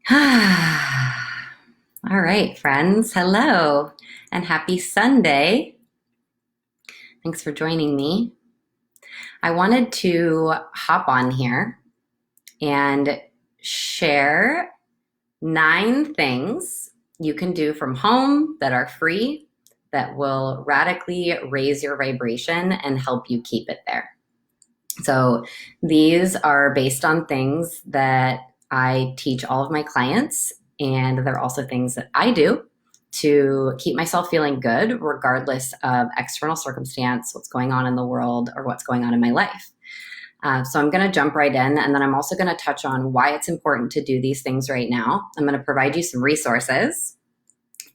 All right, friends. Hello and happy Sunday. Thanks for joining me. I wanted to hop on here and share 9 things you can do from home that are free that will radically raise your vibration and help you keep it there. So these are based on things that I teach all of my clients, and they're also things that I do to keep myself feeling good, regardless of external circumstance, what's going on in the world, or what's going on in my life. So I'm going to jump right in, and then I'm also going to touch on why it's important to do these things right now. I'm going to provide you some resources,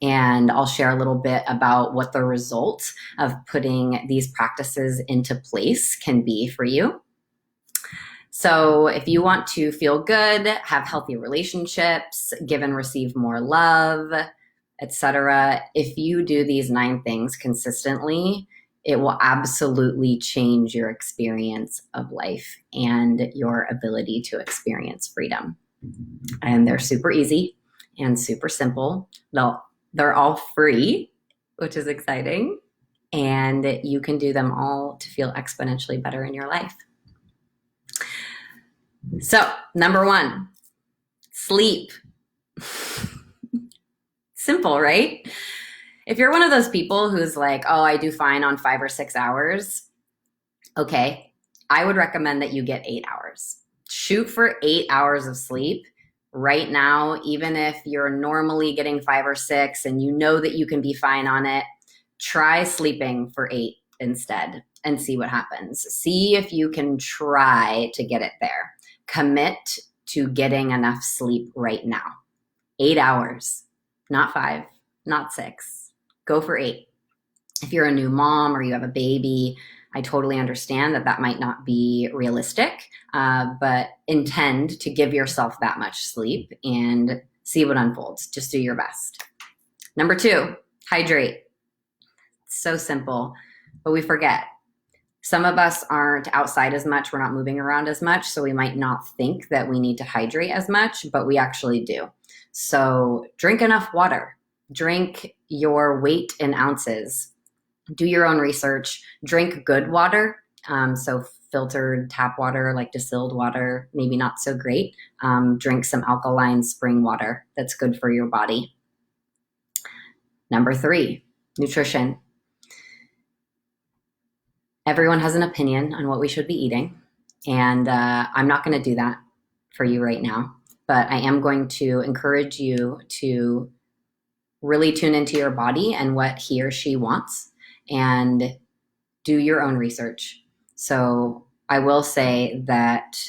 and I'll share a little bit about what the result of putting these practices into place can be for you. So if you want to feel good, have healthy relationships, give and receive more love, etc., if you do these 9 things consistently, it will absolutely change your experience of life and your ability to experience freedom. And they're super easy and super simple. They're all free, which is exciting. And you can do them all to feel exponentially better in your life. So, number 1, sleep. Simple, right? If you're one of those people who's like, oh, I do fine on 5 or 6 hours, okay, I would recommend that you get 8 hours. Shoot for 8 hours of sleep right now, even if you're normally getting 5 or 6 and you know that you can be fine on it. Try sleeping for 8 instead and see what happens. See if you can try to get it there. Commit to getting enough sleep right now. 8 hours, not 5, not 6. Go for 8. If you're a new mom or you have a baby, I totally understand that that might not be realistic, but intend to give yourself that much sleep and see what unfolds. Just do your best. Number 2, hydrate. So simple, but we forget. Some of us aren't outside as much. We're not moving around as much. So we might not think that we need to hydrate as much, but we actually do. So drink enough water. Drink your weight in ounces. Do your own research. Drink good water. So filtered tap water, like distilled water, maybe not so great. Drink some alkaline spring water. That's good for your body. Number 3, nutrition. Everyone has an opinion on what we should be eating, and I'm not going to do that for you right now, but I am going to encourage you to really tune into your body and what he or she wants and do your own research. So I will say that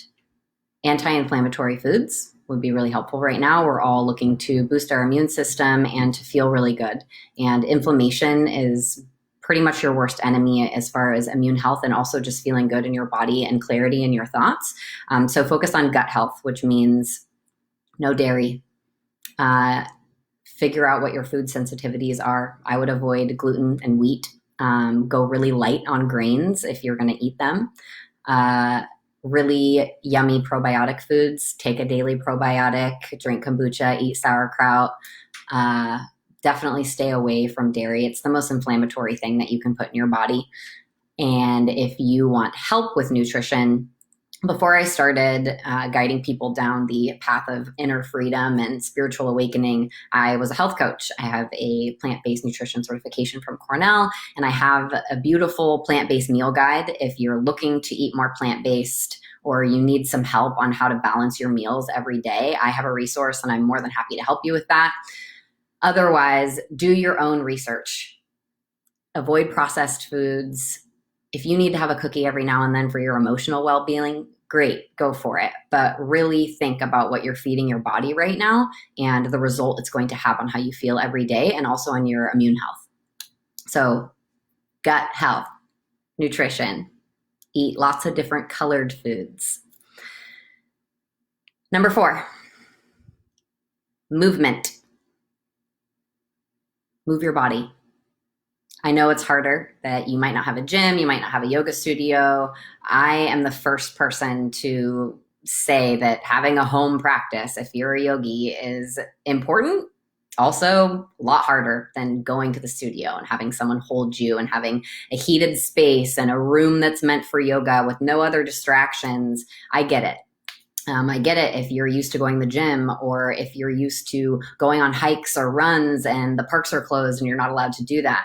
anti-inflammatory foods would be really helpful right now. We're all looking to boost our immune system and to feel really good. And inflammation is pretty much your worst enemy as far as immune health and also just feeling good in your body and clarity in your thoughts. So focus on gut health, which means no dairy. Figure out what your food sensitivities are. I would avoid gluten and wheat. Go really light on grains if you're going to eat them. Really yummy probiotic foods. Take a daily probiotic, drink kombucha, eat sauerkraut. Definitely stay away from dairy. It's the most inflammatory thing that you can put in your body. And if you want help with nutrition, before I started guiding people down the path of inner freedom and spiritual awakening, I was a health coach. I have a plant-based nutrition certification from Cornell, and I have a beautiful plant-based meal guide. If you're looking to eat more plant-based or you need some help on how to balance your meals every day, I have a resource, and I'm more than happy to help you with that. Otherwise, do your own research. Avoid processed foods. If you need to have a cookie every now and then for your emotional well-being, great, go for it. But really think about what you're feeding your body right now and the result it's going to have on how you feel every day and also on your immune health. So gut health, nutrition, eat lots of different colored foods. Number 4, movement. Move your body. I know it's harder, that you might not have a gym, you might not have a yoga studio. I am the first person to say that having a home practice, if you're a yogi, is important. Also, a lot harder than going to the studio and having someone hold you and having a heated space and a room that's meant for yoga with no other distractions. I get it. I get it if you're used to going to the gym, or if you're used to going on hikes or runs and the parks are closed and you're not allowed to do that.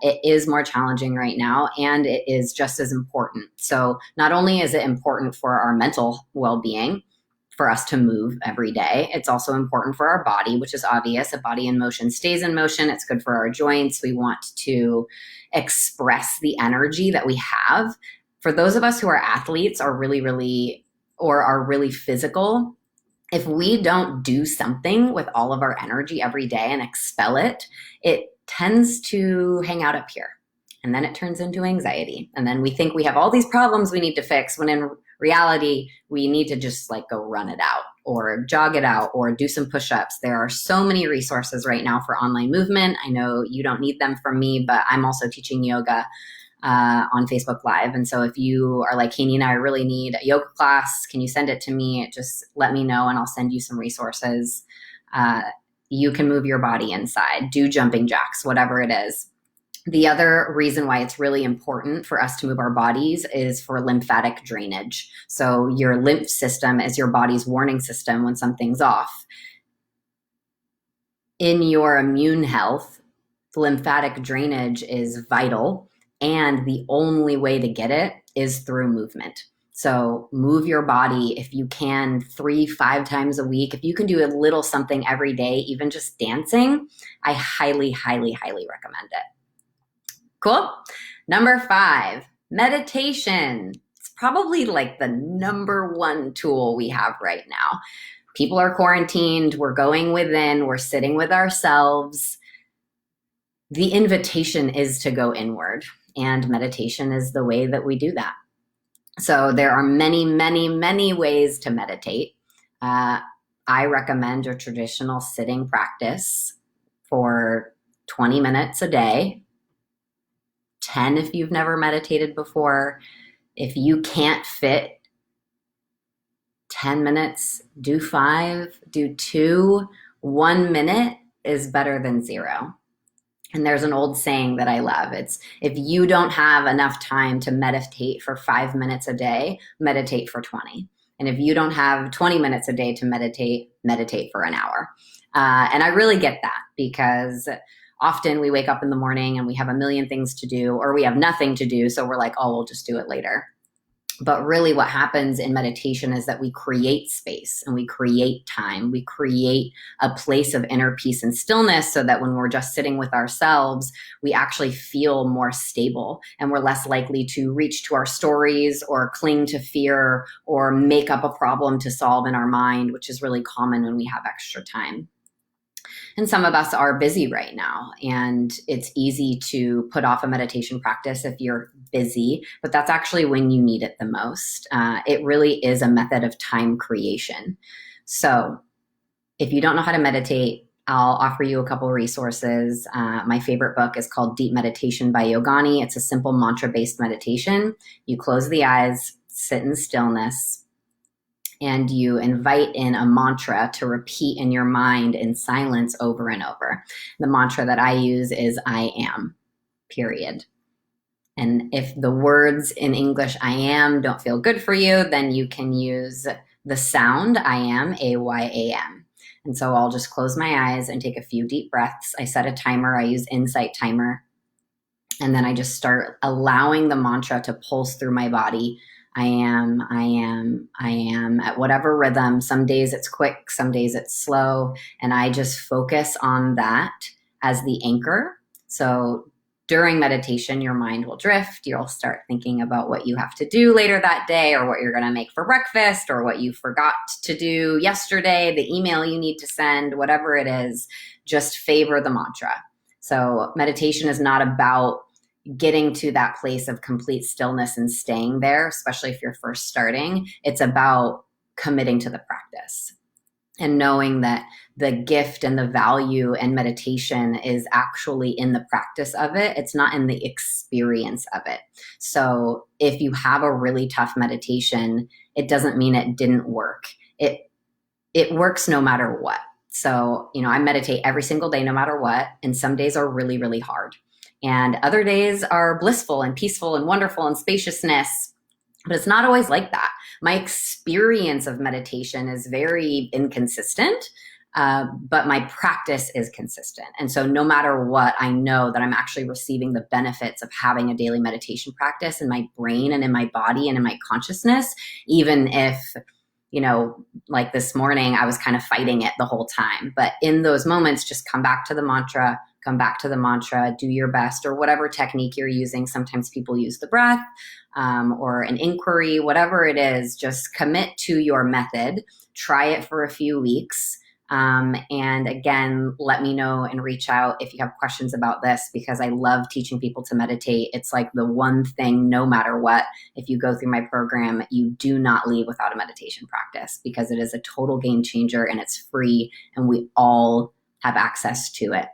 It is more challenging right now, and it is just as important. So not only is it important for our mental well-being, for us to move every day, it's also important for our body, which is obvious. A body in motion stays in motion. It's good for our joints. We want to express the energy that we have. For those of us who are athletes, are really physical, if we don't do something with all of our energy every day and expel it, it tends to hang out up here. And then it turns into anxiety. And then we think we have all these problems we need to fix, when in reality, we need to just like go run it out or jog it out or do some push-ups. There are so many resources right now for online movement. I know you don't need them from me, but I'm also teaching yoga on Facebook Live. And so if you are like, hey, Nina, I really need a yoga class, can you send it to me? Just let me know and I'll send you some resources. You can move your body inside, do jumping jacks, whatever it is. The other reason why it's really important for us to move our bodies is for lymphatic drainage. So your lymph system is your body's warning system when something's off. In your immune health, lymphatic drainage is vital, and the only way to get it is through movement. So move your body if you can 3-5 times a week. If you can do a little something every day, even just dancing, I highly, highly, highly recommend it. Cool. Number 5, meditation. It's probably like the number one tool we have right now. People are quarantined. We're going within. We're sitting with ourselves. The invitation is to go inward, and meditation is the way that we do that. So there are many, many, many ways to meditate. I recommend a traditional sitting practice for 20 minutes a day. 10 if you've never meditated before. If you can't fit 10 minutes, do 5, do 2. 1 minute is better than 0. And there's an old saying that I love. It's, if you don't have enough time to meditate for 5 minutes a day, meditate for 20. And if you don't have 20 minutes a day to meditate, meditate for an hour. And I really get that, because often we wake up in the morning and we have a million things to do, or we have nothing to do. So we're like, oh, we'll just do it later. But really what happens in meditation is that we create space and we create time. We create a place of inner peace and stillness, so that when we're just sitting with ourselves, we actually feel more stable, and we're less likely to reach to our stories or cling to fear or make up a problem to solve in our mind, which is really common when we have extra time. And some of us are busy right now, and it's easy to put off a meditation practice if you're busy, but that's actually when you need it the most. It really is a method of time creation. So if you don't know how to meditate, I'll offer you a couple of resources. My favorite book is called Deep Meditation by Yogani. It's a simple mantra-based meditation. You close the eyes, sit in stillness, and you invite in a mantra to repeat in your mind in silence over and over. The mantra that I use is I am, period. And if the words in English I am don't feel good for you, then you can use the sound I am, A-Y-A-M. And so I'll just close my eyes and take a few deep breaths. I set a timer. I use Insight Timer. And then I just start allowing the mantra to pulse through my body. I am, I am, I am, at whatever rhythm. Some days it's quick, some days it's slow. And I just focus on that as the anchor. So during meditation, your mind will drift. You'll start thinking about what you have to do later that day, or what you're going to make for breakfast, or what you forgot to do yesterday, the email you need to send, whatever it is. Just favor the mantra. So meditation is not about getting to that place of complete stillness and staying there, especially if you're first starting. It's about committing to the practice and knowing that the gift and the value and meditation is actually in the practice of it. It's not in the experience of it. So if you have a really tough meditation, it doesn't mean it didn't work. It works no matter what. So, I meditate every single day, no matter what. And some days are really, really hard. And other days are blissful and peaceful and wonderful and spaciousness. But it's not always like that. My experience of meditation is very inconsistent, but my practice is consistent. And so no matter what, I know that I'm actually receiving the benefits of having a daily meditation practice in my brain and in my body and in my consciousness, even if, like this morning, I was kind of fighting it the whole time. But in those moments, just come back to the mantra, do your best, or whatever technique you're using. Sometimes people use the breath or an inquiry, whatever it is, just commit to your method, try it for a few weeks. And again, let me know and reach out if you have questions about this, because I love teaching people to meditate. It's like the one thing, no matter what, if you go through my program, you do not leave without a meditation practice, because it is a total game changer and it's free and we all have access to it.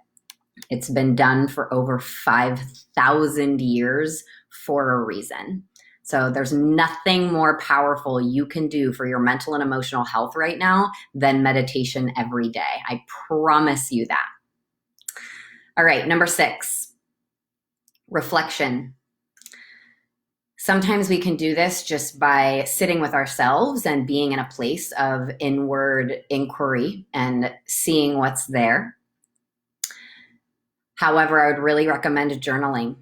It's been done for over 5,000 years for a reason. So there's nothing more powerful you can do for your mental and emotional health right now than meditation every day. I promise you that. All right, number 6, reflection. Sometimes we can do this just by sitting with ourselves and being in a place of inward inquiry and seeing what's there. However, I would really recommend journaling.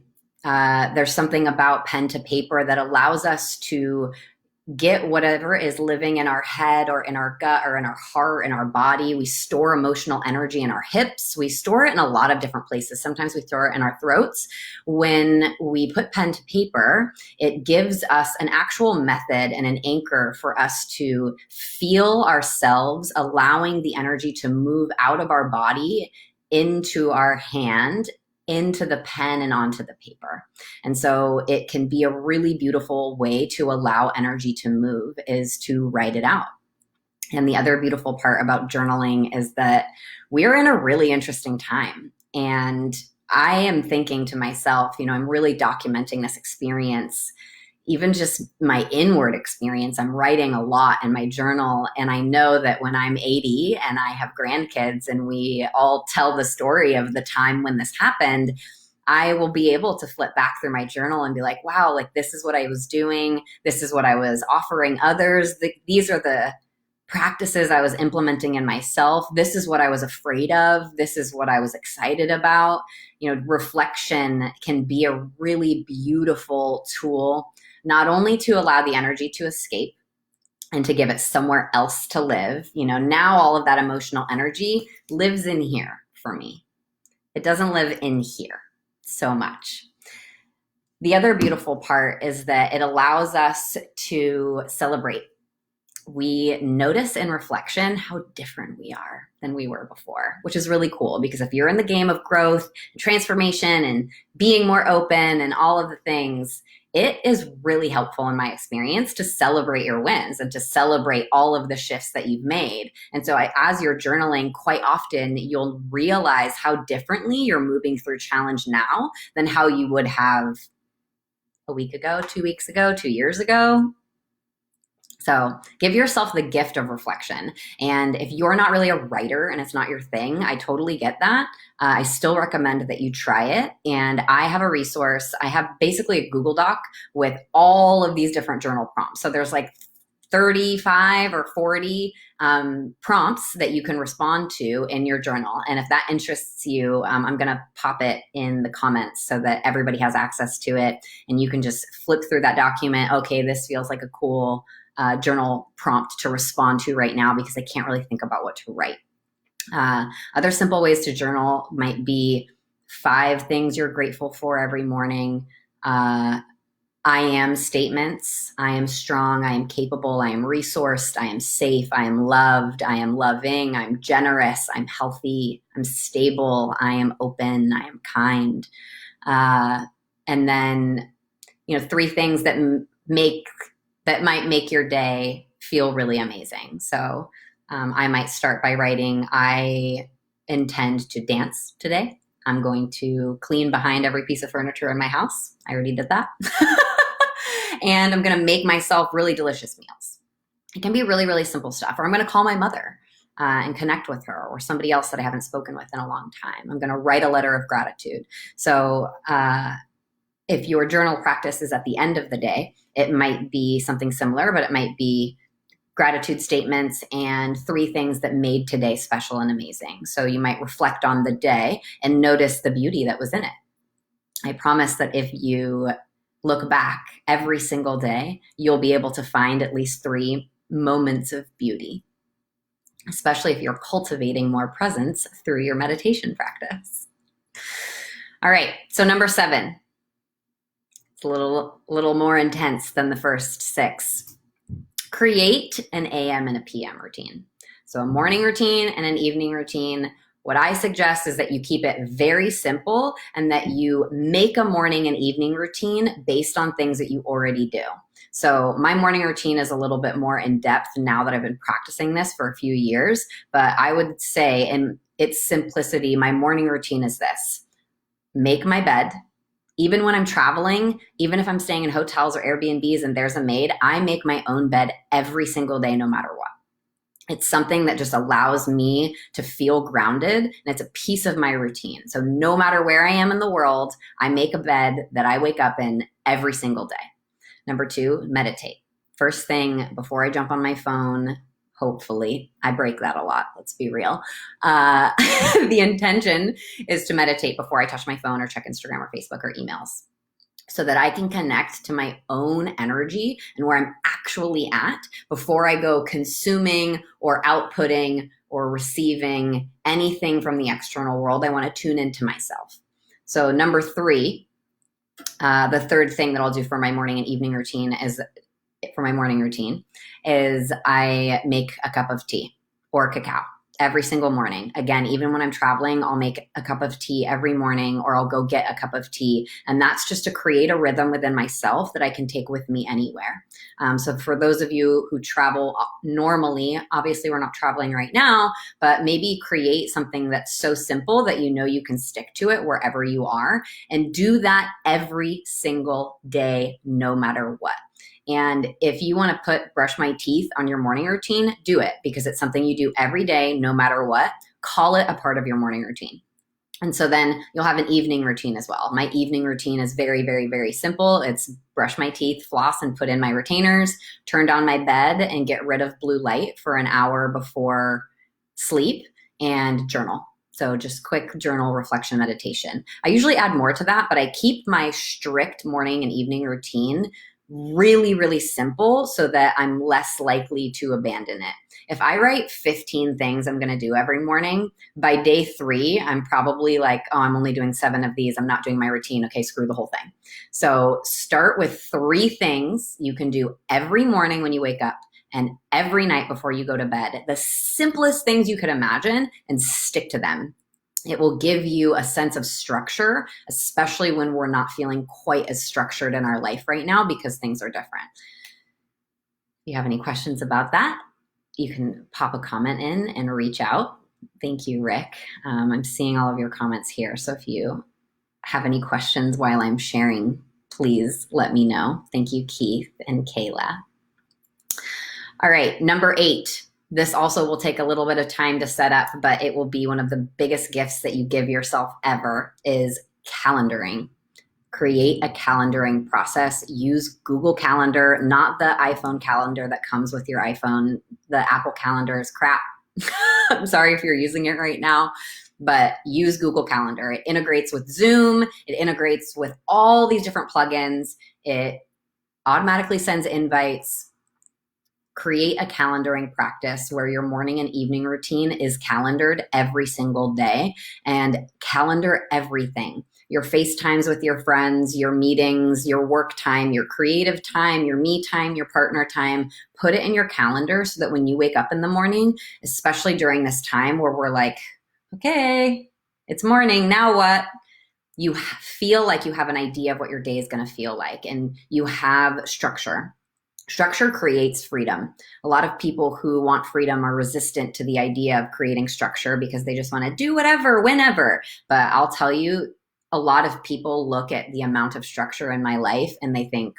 There's something about pen to paper that allows us to get whatever is living in our head or in our gut or in our heart, in our body. We store emotional energy in our hips. We store it in a lot of different places. Sometimes we store it in our throats. When we put pen to paper, it gives us an actual method and an anchor for us to feel ourselves, allowing the energy to move out of our body into our hand, into the pen and onto the paper. And so it can be a really beautiful way to allow energy to move, is to write it out. And the other beautiful part about journaling is that we're in a really interesting time. And I am thinking to myself, I'm really documenting this experience, even just my inward experience. I'm writing a lot in my journal. And I know that when I'm 80 and I have grandkids and we all tell the story of the time when this happened, I will be able to flip back through my journal and be like, wow, like this is what I was doing. This is what I was offering others. These are the practices I was implementing in myself. This is what I was afraid of. This is what I was excited about. Reflection can be a really beautiful tool, not only to allow the energy to escape and to give it somewhere else to live. Now all of that emotional energy lives in here for me. It doesn't live in here so much. The other beautiful part is that it allows us to celebrate. We notice in reflection how different we are than we were before, which is really cool, because if you're in the game of growth and transformation and being more open and all of the things, it is really helpful in my experience to celebrate your wins and to celebrate all of the shifts that you've made. And so as you're journaling, quite often you'll realize how differently you're moving through challenge now than how you would have a week ago, 2 weeks ago, 2 years ago. So give yourself the gift of reflection. And if you're not really a writer and it's not your thing, I totally get that. I still recommend that you try it. And I have a resource. I have basically a Google Doc with all of these different journal prompts. So there's like 35 or 40 prompts that you can respond to in your journal. And if that interests you, I'm going to pop it in the comments so that everybody has access to it. And you can just flip through that document. Okay, this feels like a cool journal prompt to respond to right now, because I can't really think about what to write. Other simple ways to journal might be 5 things you're grateful for every morning. I am statements. I am strong. I am capable. I am resourced. I am safe. I am loved. I am loving. I'm generous. I'm healthy. I'm stable. I am open. I am kind. And then, 3 things that might make your day feel really amazing. So I might start by writing, I intend to dance today. I'm going to clean behind every piece of furniture in my house. I already did that. And I'm going to make myself really delicious meals. It can be really, really simple stuff. Or I'm going to call my mother and connect with her, or somebody else that I haven't spoken with in a long time. I'm going to write a letter of gratitude. So if your journal practice is at the end of the day, it might be something similar, but it might be gratitude statements and 3 things that made today special and amazing. So you might reflect on the day and notice the beauty that was in it. I promise that if you look back every single day, you'll be able to find at least 3 moments of beauty, especially if you're cultivating more presence through your meditation practice. All right, so number 7. It's a little more intense than the first 6. Create an AM and a PM routine. So a morning routine and an evening routine. What I suggest is that you keep it very simple and that you make a morning and evening routine based on things that you already do. So my morning routine is a little bit more in depth now that I've been practicing this for a few years, but I would say in its simplicity, my morning routine is this: make my bed. Even when I'm traveling, even if I'm staying in hotels or Airbnbs and there's a maid, I make my own bed every single day, no matter what. It's something that just allows me to feel grounded, and it's a piece of my routine. So no matter where I am in the world, I make a bed that I wake up in every single day. Number 2, meditate. First thing before I jump on my phone, hopefully. I break that a lot, let's be real. The intention is to meditate before I touch my phone or check Instagram or Facebook or emails, so that I can connect to my own energy and where I'm actually at before I go consuming or outputting or receiving anything from the external world. I want to tune into myself. So number 3, the third thing that I'll do for my morning and evening routine is I make a cup of tea or cacao every single morning. Again, even when I'm traveling, I'll make a cup of tea every morning, or I'll go get a cup of tea. And that's just to create a rhythm within myself that I can take with me anywhere. So for those of you who travel normally, obviously we're not traveling right now, but maybe create something that's so simple that you know you can stick to it wherever you are, and do that every single day, no matter what. And if you want to put brush my teeth on your morning routine, do it, because it's something you do every day, no matter what. Call it a part of your morning routine. And so then you'll have an evening routine as well. My evening routine is very, very, very simple. It's brush my teeth, floss, and put in my retainers, turn down my bed and get rid of blue light for an hour before sleep, and journal. So just quick journal, reflection, meditation. I usually add more to that, but I keep my strict morning and evening routine really, really simple so that I'm less likely to abandon it. If I write 15 things I'm going to do every morning, by day 3, I'm probably like, oh, I'm only doing 7 of these. I'm not doing my routine. Okay, screw the whole thing. So start with 3 things you can do every morning when you wake up and every night before you go to bed. The simplest things you could imagine, and stick to them. It will give you a sense of structure, especially when we're not feeling quite as structured in our life right now because things are different. If you have any questions about that, you can pop a comment in and reach out. Thank you, Rick. I'm seeing all of your comments here. So if you have any questions while I'm sharing, please let me know. Thank you, Keith and Kayla. All right, number 8. This also will take a little bit of time to set up, but it will be one of the biggest gifts that you give yourself ever, is calendaring. Create a calendaring process. Use Google Calendar, not the iPhone calendar that comes with your iPhone. The Apple Calendar is crap. I'm sorry if you're using it right now, but use Google Calendar. It integrates with Zoom. It integrates with all these different plugins. It automatically sends invites. Create a calendaring practice where your morning and evening routine is calendared every single day, and calendar everything. Your FaceTimes with your friends, your meetings, your work time, your creative time, your me time, your partner time. Put it in your calendar so that when you wake up in the morning, especially during this time where we're like, okay, it's morning, now what? You feel like you have an idea of what your day is going to feel like, and you have structure. Structure creates freedom. A lot of people who want freedom are resistant to the idea of creating structure because they just want to do whatever, whenever. But I'll tell you, a lot of people look at the amount of structure in my life and they think,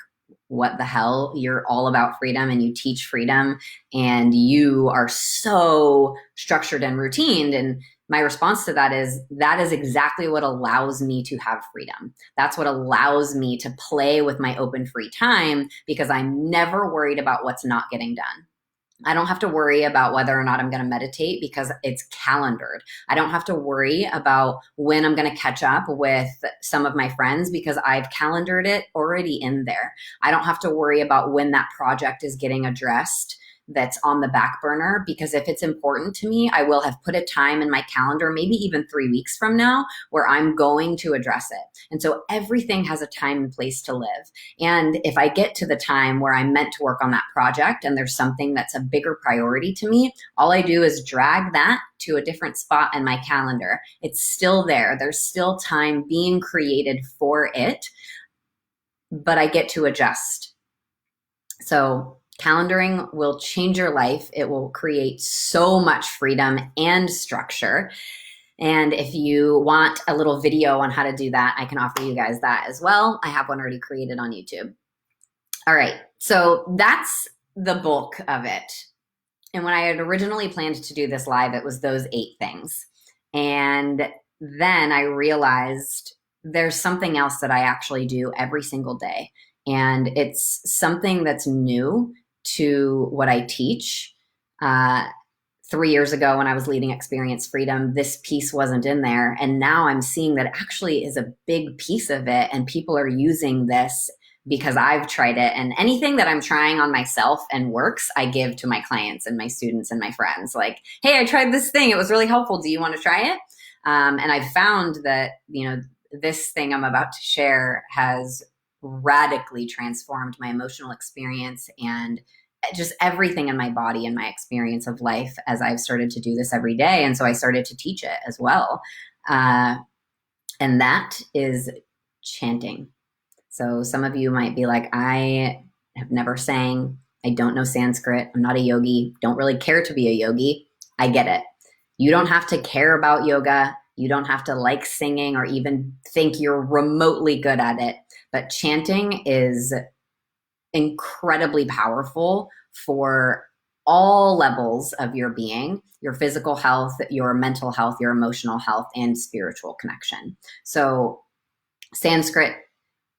what the hell? You're all about freedom and you teach freedom and you are so structured and routined. And my response to that is exactly what allows me to have freedom. That's what allows me to play with my open free time because I'm never worried about what's not getting done. I don't have to worry about whether or not I'm going to meditate because it's calendared. I don't have to worry about when I'm going to catch up with some of my friends because I've calendared it already in there. I don't have to worry about when that project is getting addressed that's on the back burner because if it's important to me, I will have put a time in my calendar, maybe even 3 weeks from now, where I'm going to address it. And so everything has a time and place to live. And if I get to the time where I'm meant to work on that project and there's something that's a bigger priority to me, all I do is drag that to a different spot in my calendar. It's still there. There's still time being created for it, but I get to adjust. So calendaring will change your life. It will create so much freedom and structure. And if you want a little video on how to do that, I can offer you guys that as well. I have one already created on YouTube. All right, so that's the bulk of it. And when I had originally planned to do this live, it was those 8 things. And then I realized there's something else that I actually do every single day. And it's something that's new to what I teach. 3 years ago when I was leading Experience Freedom, this piece wasn't in there. And now I'm seeing that it actually is a big piece of it. And people are using this because I've tried it. And anything that I'm trying on myself and works, I give to my clients and my students and my friends. Like, hey, I tried this thing. It was really helpful. Do you want to try it? And I've found that, this thing I'm about to share has radically transformed my emotional experience and just everything in my body and my experience of life as I've started to do this every day. And so I started to teach it as well. And that is chanting. So some of you might be like, I have never sang. I don't know Sanskrit. I'm not a yogi. Don't really care to be a yogi. I get it. You don't have to care about yoga. You don't have to like singing or even think you're remotely good at it. But chanting is incredibly powerful for all levels of your being, your physical health, your mental health, your emotional health, and spiritual connection. So Sanskrit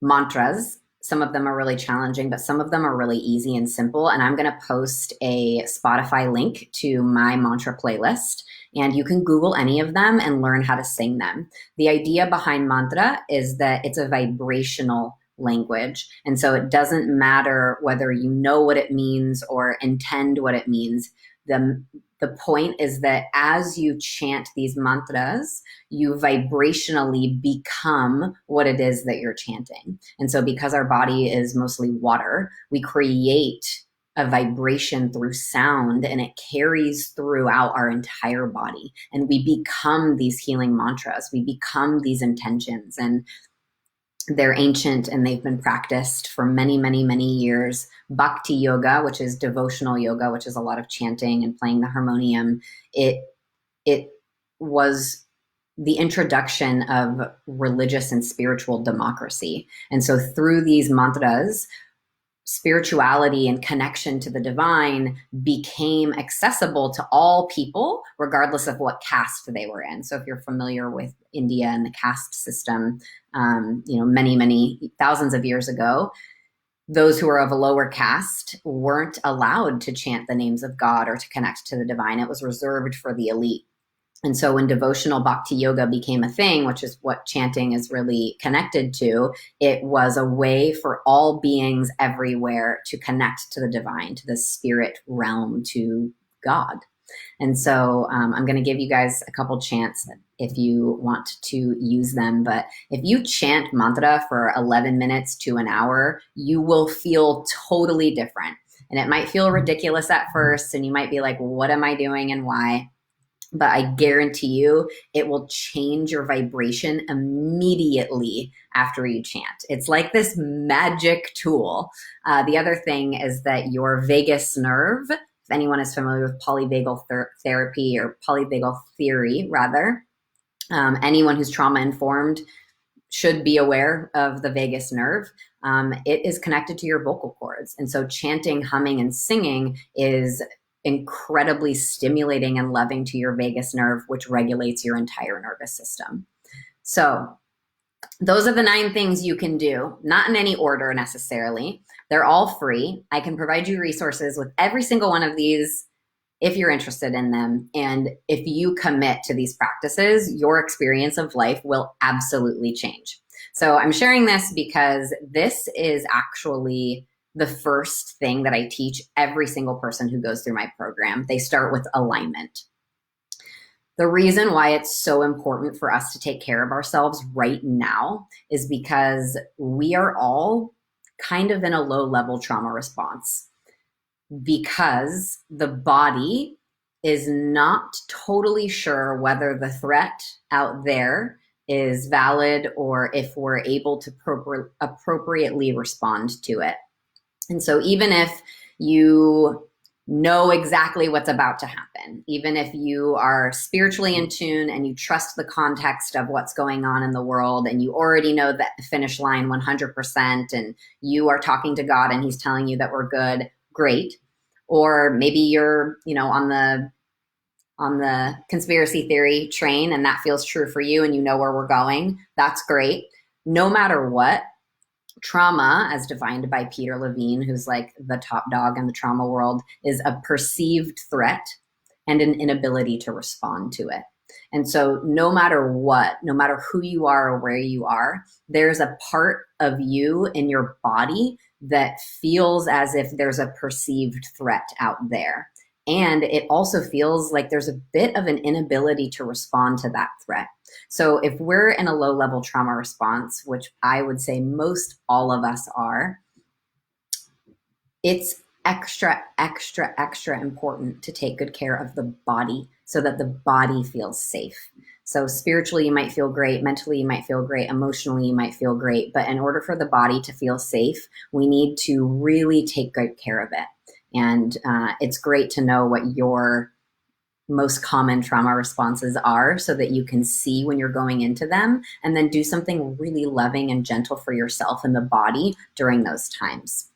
mantras, some of them are really challenging, but some of them are really easy and simple. And I'm going to post a Spotify link to my mantra playlist. And you can Google any of them and learn how to sing them. The idea behind mantra is that it's a vibrational language. And so it doesn't matter whether you know what it means or intend what it means. The point is that as you chant these mantras, you vibrationally become what it is that you're chanting. And so because our body is mostly water, we create a vibration through sound and it carries throughout our entire body. And we become these healing mantras. We become these intentions. And they're ancient and they've been practiced for many, many, many years. Bhakti yoga, which is devotional yoga, which is a lot of chanting and playing the harmonium, it was the introduction of religious and spiritual democracy. And so through these mantras, spirituality and connection to the divine became accessible to all people, regardless of what caste they were in. So if you're familiar with India and the caste system, many, many thousands of years ago, those who were of a lower caste weren't allowed to chant the names of God or to connect to the divine. It was reserved for the elite. And so when devotional bhakti yoga became a thing, which is what chanting is really connected to, it was a way for all beings everywhere to connect to the divine, to the spirit realm, to God. And so I'm going to give you guys a couple chants if you want to use them. But if you chant mantra for 11 minutes to an hour, you will feel totally different. And it might feel ridiculous at first, and you might be like, what am I doing and why? but I guarantee you it will change your vibration immediately after you chant. It's like this magic tool. The other thing is that your vagus nerve, if anyone is familiar with polyvagal therapy or polyvagal theory, rather, anyone who's trauma informed should be aware of the vagus nerve. It is connected to your vocal cords. And so chanting, humming, and singing is incredibly stimulating and loving to your vagus nerve, which regulates your entire nervous system. So those are the 9 things you can do, not in any order necessarily. They're all free. I can provide you resources with every single one of these if you're interested in them. And if you commit to these practices, your experience of life will absolutely change. So I'm sharing this because this is actually the first thing that I teach every single person who goes through my program. They start with alignment. The reason why it's so important for us to take care of ourselves right now is because we are all kind of in a low-level trauma response, because the body is not totally sure whether the threat out there is valid or if we're able to appropriately respond to it. And so even if you know exactly what's about to happen, even if you are spiritually in tune and you trust the context of what's going on in the world and you already know the finish line 100% and you are talking to God and he's telling you that we're good, great. Or maybe you're, on the conspiracy theory train and that feels true for you and you know where we're going. That's great. No matter what, trauma, as defined by Peter Levine, who's like the top dog in the trauma world, is a perceived threat and an inability to respond to it. And so no matter what, no matter who you are or where you are, there's a part of you in your body that feels as if there's a perceived threat out there. And it also feels like there's a bit of an inability to respond to that threat. So if we're in a low-level trauma response, which I would say most all of us are, it's extra, extra, extra important to take good care of the body so that the body feels safe. So spiritually, you might feel great. Mentally, you might feel great. Emotionally, you might feel great. But in order for the body to feel safe, we need to really take good care of it. And it's great to know what your most common trauma responses are so that you can see when you're going into them and then do something really loving and gentle for yourself and the body during those times.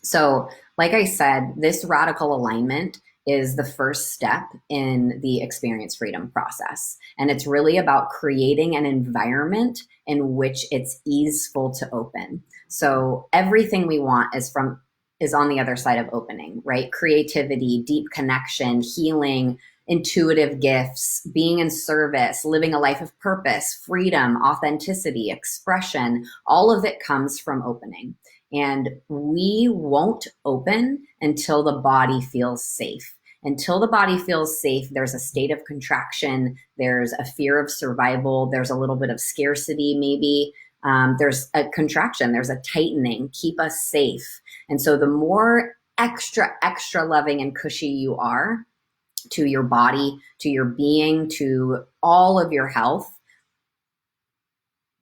So, like I said, this radical alignment is the first step in the experience freedom process. And it's really about creating an environment in which it's easeful to open. So everything we want is on the other side of opening, right? Creativity, deep connection, healing, intuitive gifts, being in service, living a life of purpose, freedom, authenticity, expression, all of it comes from opening. And we won't open until the body feels safe. Until the body feels safe, there's a state of contraction, there's a fear of survival, there's a little bit of scarcity maybe, there's a contraction, there's a tightening, keep us safe. And so the more extra, extra loving and cushy you are to your body, to your being, to all of your health,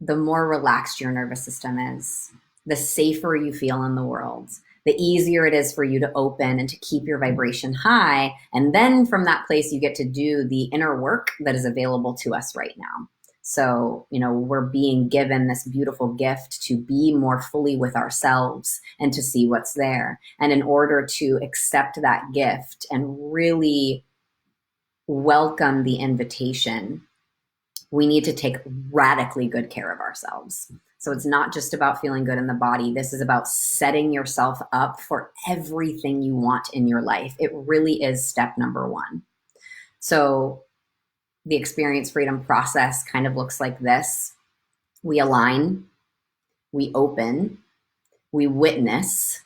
the more relaxed your nervous system is, the safer you feel in the world, the easier it is for you to open and to keep your vibration high. And then from that place, you get to do the inner work that is available to us right now. So, we're being given this beautiful gift to be more fully with ourselves and to see what's there. And in order to accept that gift and really welcome the invitation, we need to take radically good care of ourselves. So it's not just about feeling good in the body. This is about setting yourself up for everything you want in your life. It really is step number 1. So the experience freedom process kind of looks like this. We align, we open, we witness.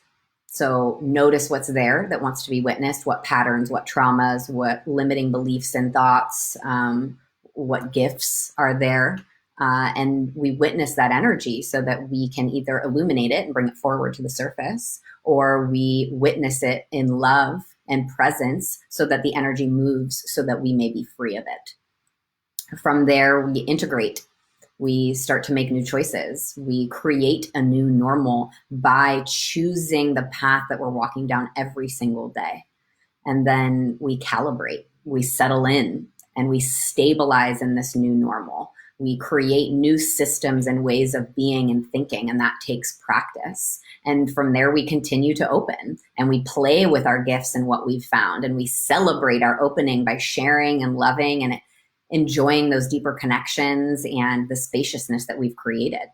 So notice what's there that wants to be witnessed, what patterns, what traumas, what limiting beliefs and thoughts, what gifts are there. And we witness that energy so that we can either illuminate it and bring it forward to the surface, or we witness it in love and presence so that the energy moves so that we may be free of it. From there, we integrate. We start to make new choices. We create a new normal by choosing the path that we're walking down every single day. And then we calibrate, we settle in, and we stabilize in this new normal. We create new systems and ways of being and thinking, and that takes practice. And from there, we continue to open and we play with our gifts and what we've found. And we celebrate our opening by sharing and loving and enjoying those deeper connections and the spaciousness that we've created.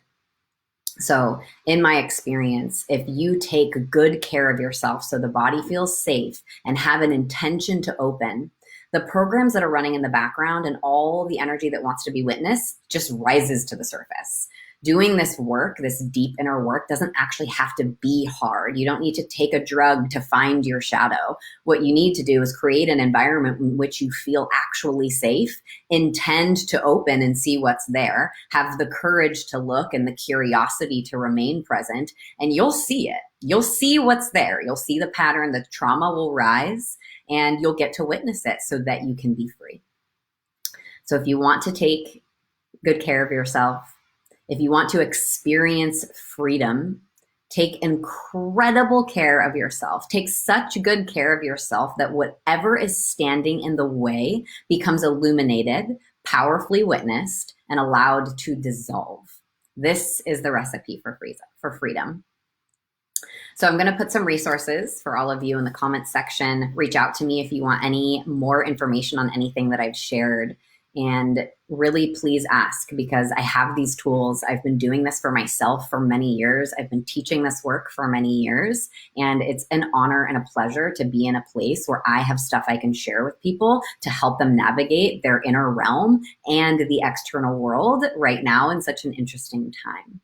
So in my experience, if you take good care of yourself so the body feels safe and have an intention to open, the programs that are running in the background and all the energy that wants to be witnessed just rises to the surface. Doing this work, this deep inner work, doesn't actually have to be hard. You don't need to take a drug to find your shadow. What you need to do is create an environment in which you feel actually safe, intend to open and see what's there, have the courage to look and the curiosity to remain present, and you'll see it. You'll see what's there. You'll see the pattern, the trauma will rise, and you'll get to witness it so that you can be free. So if you want to take good care of yourself, if you want to experience freedom, take incredible care of yourself. Take such good care of yourself that whatever is standing in the way becomes illuminated, powerfully witnessed, and allowed to dissolve. This is the recipe for freedom. So I'm going to put some resources for all of you in the comments section. Reach out to me if you want any more information on anything that I've shared. And really, please ask, because I have these tools. I've been doing this for myself for many years. I've been teaching this work for many years. And it's an honor and a pleasure to be in a place where I have stuff I can share with people to help them navigate their inner realm and the external world right now in such an interesting time.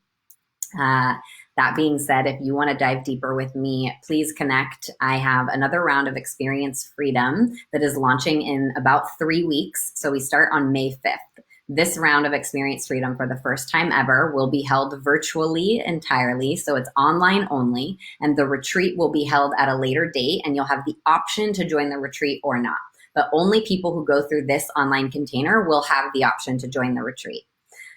That being said, if you want to dive deeper with me, please connect. I have another round of Experience Freedom that is launching in about 3 weeks. So we start on May 5th. This round of Experience Freedom for the first time ever will be held virtually entirely. So it's online only, and the retreat will be held at a later date, and you'll have the option to join the retreat or not. But only people who go through this online container will have the option to join the retreat.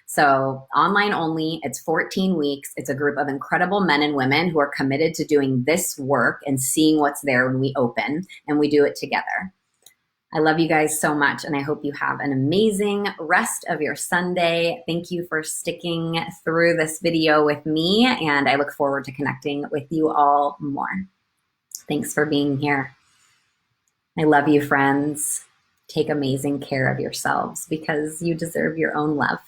So online only, it's 14 weeks. It's a group of incredible men and women who are committed to doing this work and seeing what's there when we open, and we do it together. I love you guys so much, and I hope you have an amazing rest of your Sunday. Thank you for sticking through this video with me, and I look forward to connecting with you all more. Thanks for being here. I love you, friends. Take amazing care of yourselves because you deserve your own love.